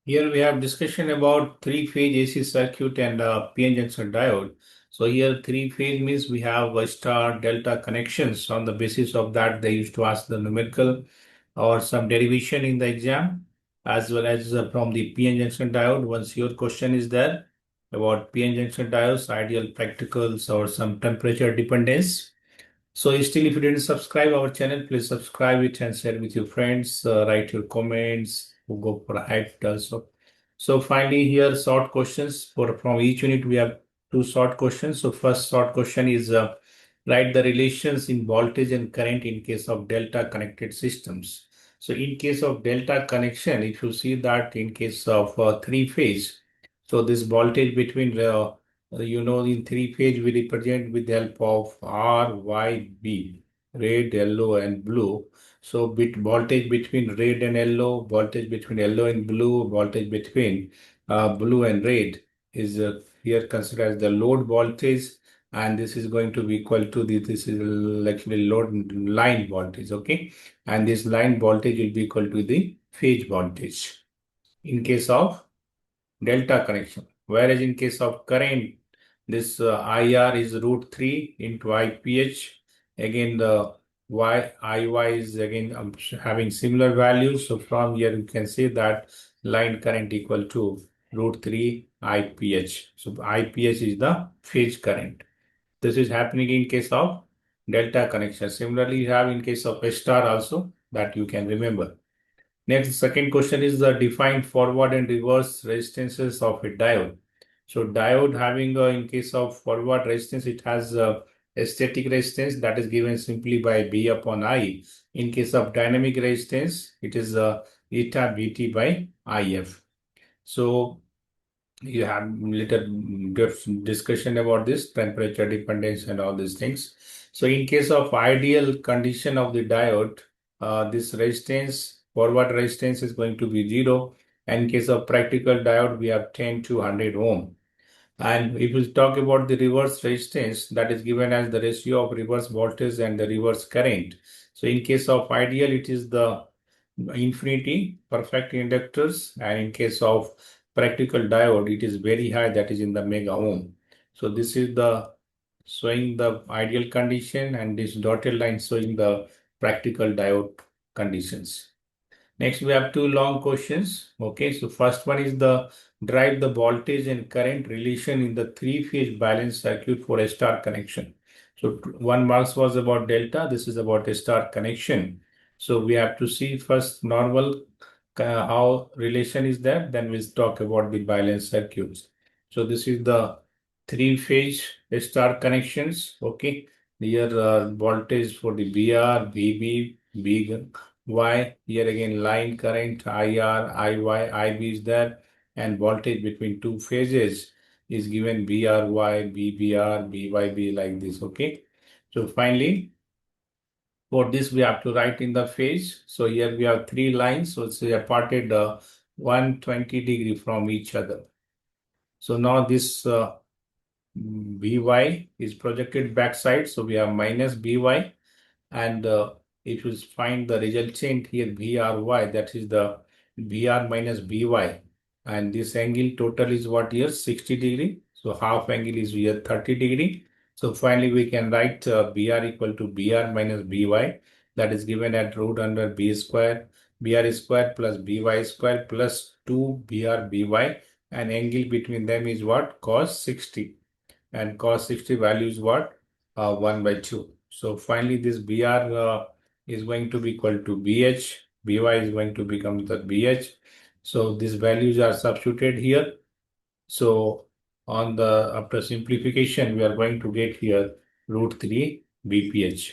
Here we have discussion about three-phase AC circuit and PN junction diode. So here three-phase means we have star delta connections. On the basis of that, they used to ask the numerical or some derivation in the exam, as well as from the PN junction diode. Once your question is there about PN junction diodes, ideal practicals or some temperature dependence. So still, if you didn't subscribe our channel, please subscribe it and share with your friends. Write your comments. We'll go for a hype also. So finally, here short questions for from each unit. We have two short questions. So first short question is write the relations in voltage and current in case of delta connected systems. So in case of delta connection, if you see that in case of three phase, so this voltage between in three phase we represent with the help of R, Y, B, red, yellow, and blue. So voltage between red and yellow, voltage between yellow and blue, voltage between blue and red is here considered as the load voltage, and this is going to be equal to this is actually load line voltage, okay? And this line voltage will be equal to the phase voltage in case of delta connection. Whereas in case of current, this IR is root 3 into IPH. Again, the IY is again having similar values. So from here, you can say that line current equal to root 3 IPH. So IPH is the phase current. This is happening in case of delta connection. Similarly, you have in case of a star also that you can remember. Next, second question is the defined forward and reverse resistances of a diode. So diode having in case of forward resistance, it has a static resistance that is given simply by B upon I. In case of dynamic resistance, it is eta Bt by If. So you have little discussion about this temperature dependence and all these things. So in case of ideal condition of the diode, this resistance, forward resistance is going to be 0. And in case of practical diode, we have 10 to 100 ohm. And if we talk about the reverse resistance, that is given as the ratio of reverse voltage and the reverse current. So in case of ideal, it is the infinity perfect inductors, and in case of practical diode, it is very high, that is in the mega ohm. So this is the showing the ideal condition, and this dotted line showing the practical diode conditions. Next, we have two long questions. Okay, so first one is the drive the voltage and current relation in the three-phase balanced circuit for a star connection. So one marks was about delta. This is about a star connection. So we have to see first normal how relation is there. Then we'll talk about the balanced circuits. So this is the three-phase star connections. Okay, here voltage for the BR, BB, B. Y, here again line current IR, IY, IB is there, and voltage between two phases is given BRY, BBR, BYB like this, okay? So finally, for this we have to write in the phase. So here we have three lines, so it's aparted 120 degree from each other. So now this BY is projected backside, so we have minus BY, and if you find the resultant here VRY, that is the VR minus BY, and this angle total is what here 60 degree. So half angle is here 30 degree. So finally we can write BR equal to BR minus BY, that is given at root under B square, BR square plus BY square plus 2 BR BY, and angle between them is what? Cos 60, and cos 60 value is what? 1 by 2. So finally this BR is going to be equal to BH, BY is going to become the BH. So these values are substituted here. So on the after simplification, we are going to get here root 3 BPH.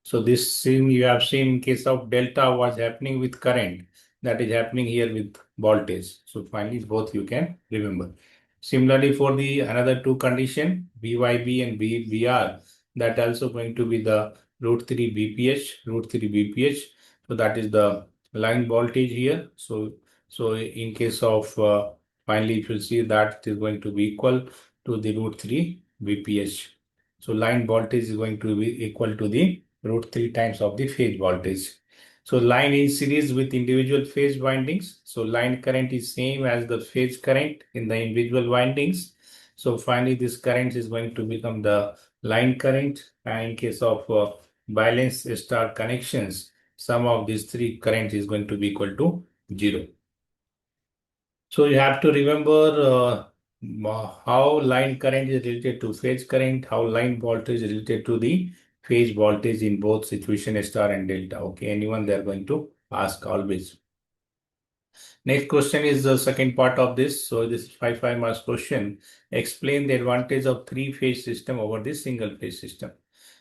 So this thing you have seen in case of delta was happening with current, that is happening here with voltage. So finally both you can remember. Similarly for the another two condition, BYB and BR, that also going to be the root 3 BPH, root 3 BPH. So that is the line voltage here. So in case of finally if you see that it is going to be equal to the root 3 BPH. So line voltage is going to be equal to the root 3 times of the phase voltage. So line in series with individual phase windings. So line current is same as the phase current in the individual windings. So finally, this current is going to become the line current. And in case of balance star connections, sum of these three currents is going to be equal to 0. So you have to remember how line current is related to phase current, how line voltage is related to the phase voltage in both situation star and delta. Okay, anyone they are going to ask always. Next question is the second part of this. So this is 5 marks question. Explain the advantage of three-phase system over the single-phase system.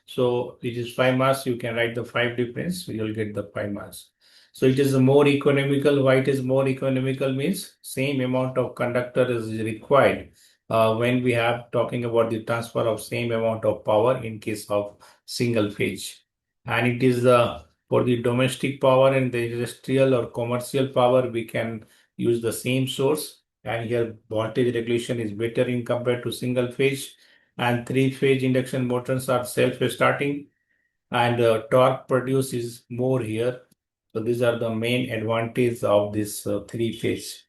So it is 5 marks. You can write the 5 difference. You will get the 5 marks. So it is more economical. Why it is more economical means same amount of conductor is required when we have talking about the transfer of same amount of power in case of single phase. And it is for the domestic power and the industrial or commercial power, we can use the same source. And here voltage regulation is better in compared to single phase. And three-phase induction motors are self-starting and torque produced is more here. So these are the main advantages of this three-phase.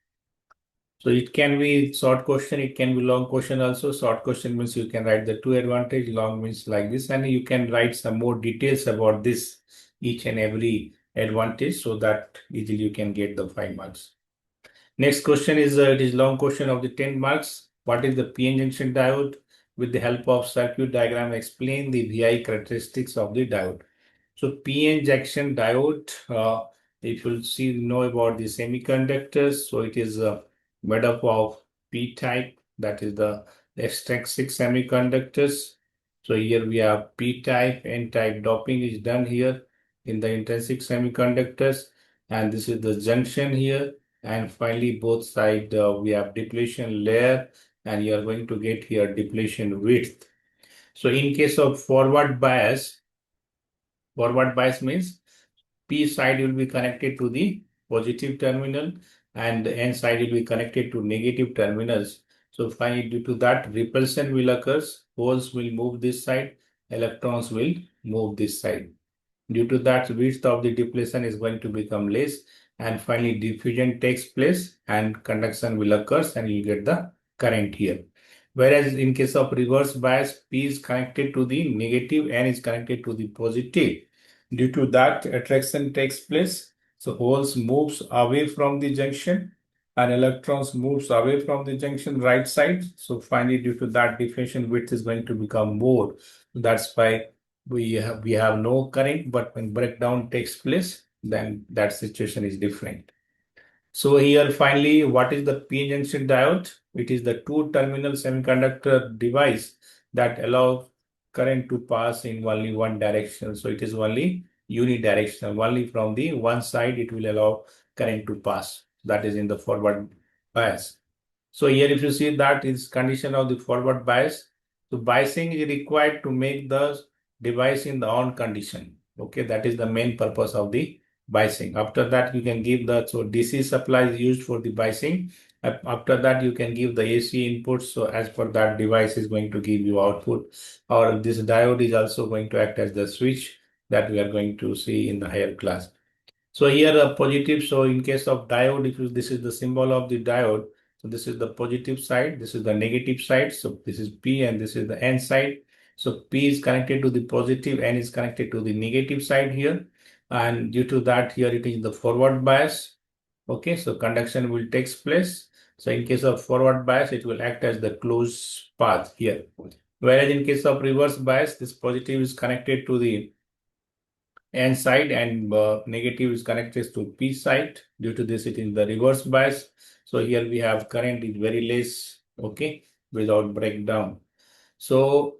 So it can be short question, it can be long question also. Short question means you can write the two advantage, long means like this, and you can write some more details about this, each and every advantage, so that easily you can get the 5 marks. Next question is, it is long question of the 10 marks. What is the PN junction diode? With the help of circuit diagram, explain the VI characteristics of the diode. So PN junction diode, if you know about the semiconductors, so it is made up of P-type, that is the extrinsic semiconductors. So here we have P-type, N-type doping is done here in the intrinsic semiconductors, and this is the junction here. And finally, both sides we have depletion layer, and you are going to get here depletion width. So in case of forward bias means P side will be connected to the positive terminal and the N side will be connected to negative terminals. So finally, due to that, repulsion will occur. Holes will move this side, electrons will move this side. Due to that, width of the depletion is going to become less, and finally diffusion takes place and conduction will occur and you get the current here. Whereas in case of reverse bias, P is connected to the negative, N is connected to the positive. Due to that, attraction takes place. So holes moves away from the junction and electrons moves away from the junction right side. So finally, due to that, diffusion width is going to become more. That's why we have no current, but when breakdown takes place, then that situation is different. So here finally, what is the p-n junction diode? It is the two-terminal semiconductor device that allows current to pass in only one direction. So it is only unidirectional. Only from the one side it will allow current to pass. That is in the forward bias. So here if you see that is condition of the forward bias. So biasing is required to make the device in the on condition. Okay, that is the main purpose of the biasing. After that, you can give the, so DC supply is used for the biasing. After that, you can give the AC input. So as per that, device is going to give you output, or this diode is also going to act as the switch that we are going to see in the higher class. So here a positive. So in case of diode, if this is the symbol of the diode. So this is the positive side. This is the negative side. So this is P and this is the N side. So P is connected to the positive, N is connected to the negative side here. And due to that, here it is the forward bias. Okay, so conduction will take place. So in case of forward bias, it will act as the closed path here. Whereas in case of reverse bias, this positive is connected to the N side and negative is connected to P side. Due to this, it is the reverse bias. So here we have current is very less, okay, without breakdown. So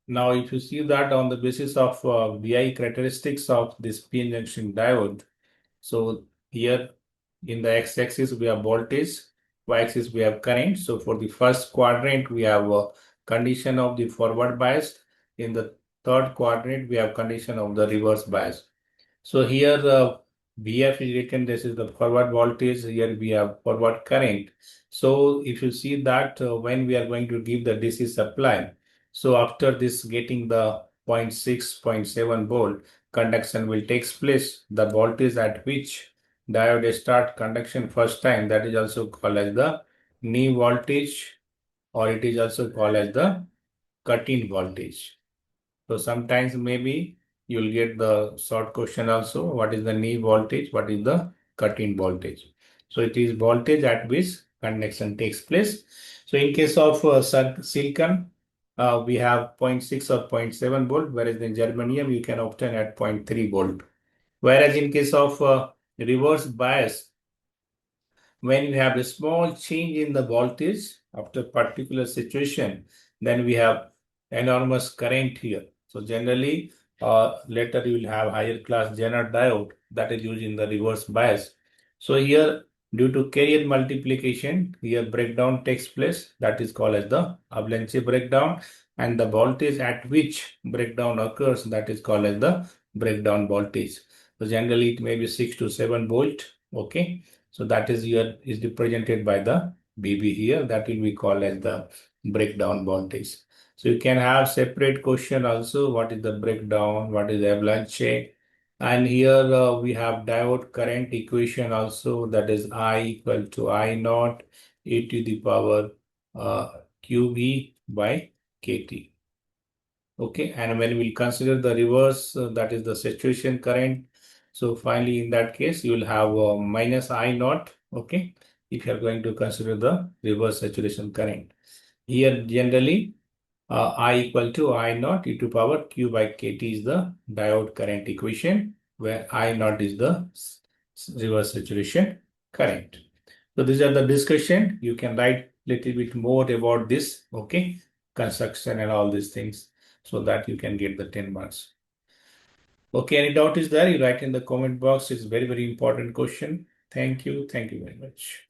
now if you see that on the basis of VI characteristics of this PN junction diode, so here in the x-axis we have voltage, y-axis we have current. So for the first quadrant, we have a condition of the forward bias. In the third quadrant, we have condition of the reverse bias. So here VF is written, this is the forward voltage, here we have forward current. So if you see that when we are going to give the DC supply, so after this getting the 0.6, 0.7 volt, conduction will take place, the voltage at which diode start conduction first time, that is also called as the knee voltage, or it is also called as the cut-in voltage. So sometimes maybe you'll get the short question also. What is the knee voltage? What is the cut-in voltage? So it is voltage at which conduction takes place. So in case of silicon, we have 0.6 or 0.7 volt, whereas in germanium you can obtain at 0.3 volt. Whereas in case of reverse bias, when you have a small change in the voltage after particular situation, then we have enormous current here. So generally, later you will have higher class Zener diode that is used in the reverse bias. So here, due to carrier multiplication, here breakdown takes place. That is called as the avalanche breakdown, and the voltage at which breakdown occurs, that is called as the breakdown voltage. So generally, it may be 6 to 7 volt. Okay. So that is here is represented by the BB here. That will be called as the breakdown voltage. So you can have separate question also. What is the breakdown? What is avalanche? And here we have diode current equation also. That is I equal to I naught e to the power QB by KT. Okay, and when we'll consider the reverse, that is the saturation current. So finally, in that case, you will have minus I naught. Okay, if you are going to consider the reverse saturation current. Here, generally, I equal to I naught e to power Q by KT is the diode current equation, where I naught is the reverse saturation current. So these are the discussion. You can write little bit more about this. Okay, construction and all these things, so that you can get the 10 marks. Okay, any doubt is there? You write in the comment box. It's very, very important question. Thank you. Thank you very much.